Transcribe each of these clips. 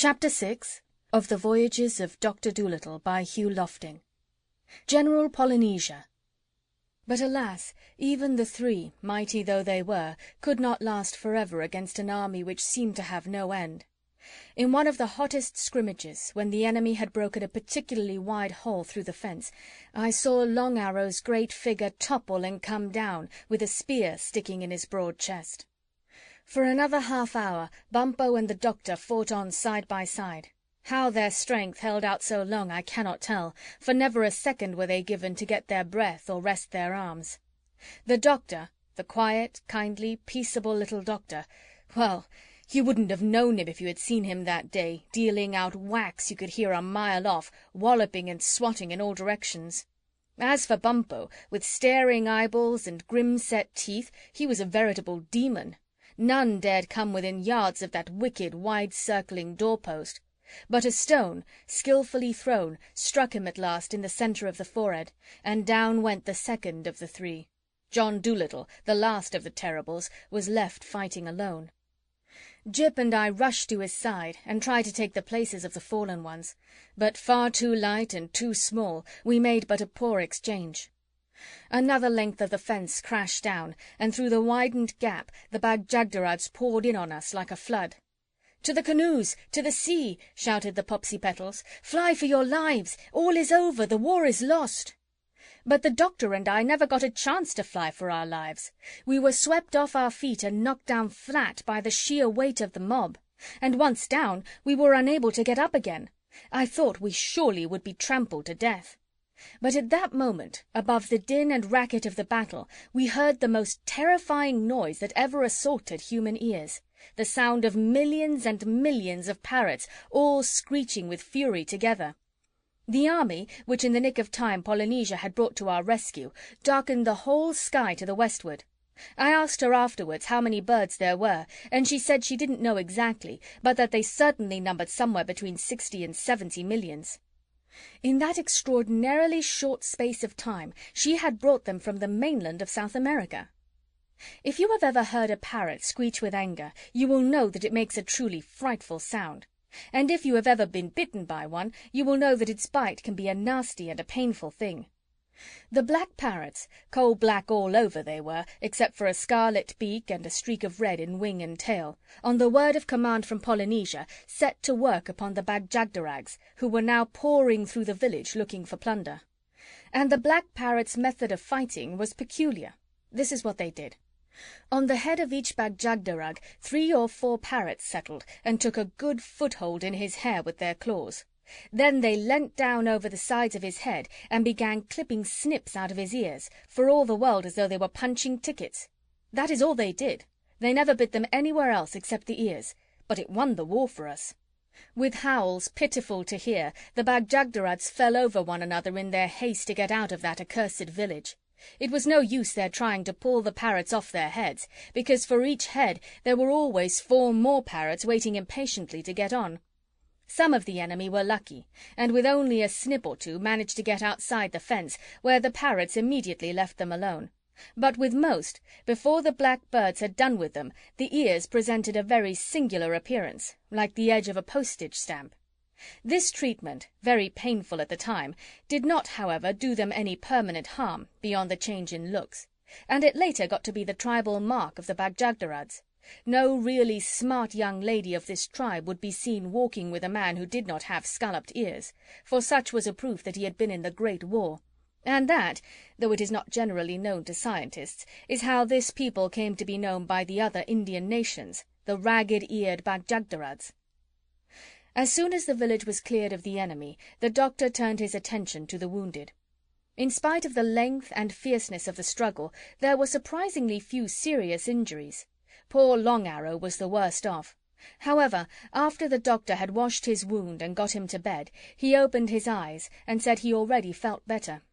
Chapter 6 of the Voyages of Dr. Dolittle by Hugh Lofting. General Polynesia. But alas, even the three, mighty though they were, could not last forever against an army which seemed to have no end. In one of the hottest scrimmages, when the enemy had broken a particularly wide hole through the fence, I saw Long Arrow's great figure topple and come down, with a spear sticking in his broad chest. For another half-hour Bumpo and the doctor fought on side by side. How their strength held out so long I cannot tell, for never a second were they given to get their breath or rest their arms. The doctor, the quiet, kindly, peaceable little doctor, well, you wouldn't have known him if you had seen him that day, dealing out whacks you could hear a mile off, walloping and swatting in all directions. As for Bumpo, with staring eyeballs and grim-set teeth, he was a veritable demon. None dared come within yards of that wicked, wide-circling doorpost. But a stone, skillfully thrown, struck him at last in the centre of the forehead, and down went the second of the three. John Dolittle, the last of the terribles, was left fighting alone. Jip and I rushed to his side and tried to take the places of the fallen ones, but far too light and too small, we made but a poor exchange. Another length of the fence crashed down, and through the widened gap the Bag-Jagderags poured in on us like a flood. "To the canoes! To the sea!" shouted the Popsipetels. "Fly for your lives! All is over! The war is lost!" But the doctor and I never got a chance to fly for our lives. We were swept off our feet and knocked down flat by the sheer weight of the mob. And once down, we were unable to get up again. I thought we surely would be trampled to death. But at that moment, above the din and racket of the battle, we heard the most terrifying noise that ever assaulted human ears. The sound of millions and millions of parrots, all screeching with fury together. The army, which in the nick of time Polynesia had brought to our rescue, darkened the whole sky to the westward. I asked her afterwards how many birds there were, and she said she didn't know exactly, but that they certainly numbered somewhere between 60 and 70 millions. In that extraordinarily short space of time, she had brought them from the mainland of South America. If you have ever heard a parrot screech with anger, you will know that it makes a truly frightful sound. And if you have ever been bitten by one, you will know that its bite can be a nasty and a painful thing. The black parrots, coal-black all over they were, except for a scarlet beak and a streak of red in wing and tail, on the word of command from Polynesia, set to work upon the Bag-Jagderags, who were now pouring through the village looking for plunder. And the black parrots' method of fighting was peculiar. This is what they did. On the head of each Bag-Jagderag 3 or 4 parrots settled and took a good foothold in his hair with their claws. Then they leant down over the sides of his head and began clipping snips out of his ears, for all the world as though they were punching tickets. That is all they did. They never bit them anywhere else except the ears, but it won the war for us. With howls pitiful to hear, the Bag-Jagderags fell over one another in their haste to get out of that accursed village. It was no use their trying to pull the parrots off their heads, because for each head there were always 4 more parrots waiting impatiently to get on. Some of the enemy were lucky, and with only a snip or two managed to get outside the fence, where the parrots immediately left them alone. But with most, before the black birds had done with them, the ears presented a very singular appearance, like the edge of a postage stamp. This treatment, very painful at the time, did not, however, do them any permanent harm, beyond the change in looks, and it later got to be the tribal mark of the Bag-Jagderags. No really smart young lady of this tribe would be seen walking with a man who did not have scalloped ears, for such was a proof that he had been in the Great War. And that, though it is not generally known to scientists, is how this people came to be known by the other Indian nations, the ragged-eared Bag-Jagderags. As soon as the village was cleared of the enemy, the doctor turned his attention to the wounded. In spite of the length and fierceness of the struggle, there were surprisingly few serious injuries. Poor Long Arrow was the worst off. However, after the doctor had washed his wound and got him to bed, he opened his eyes and said he already felt better.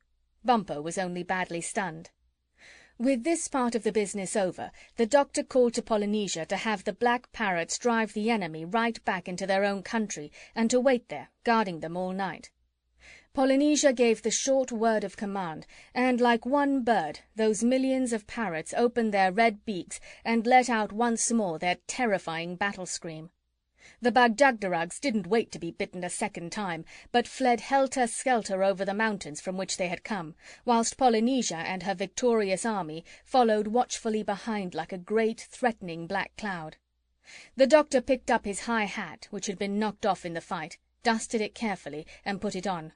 Bumpo was only badly stunned. With this part of the business over, the doctor called to Polynesia to have the black parrots drive the enemy right back into their own country and to wait there, guarding them all night. Polynesia gave the short word of command, and like one bird, those millions of parrots opened their red beaks and let out once more their terrifying battle scream. The Bag-Jagderags didn't wait to be bitten a second time, but fled helter-skelter over the mountains from which they had come, whilst Polynesia and her victorious army followed watchfully behind like a great, threatening black cloud. The Doctor picked up his high hat, which had been knocked off in the fight, dusted it carefully, and put it on.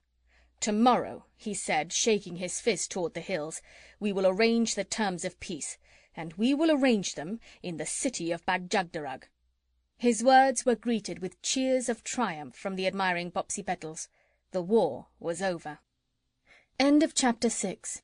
"Tomorrow," he said, shaking his fist toward the hills, "we will arrange the terms of peace, and we will arrange them in the city of Bag-Jagderag." His words were greeted with cheers of triumph from the admiring Popsipetels. The war was over. End of chapter 6.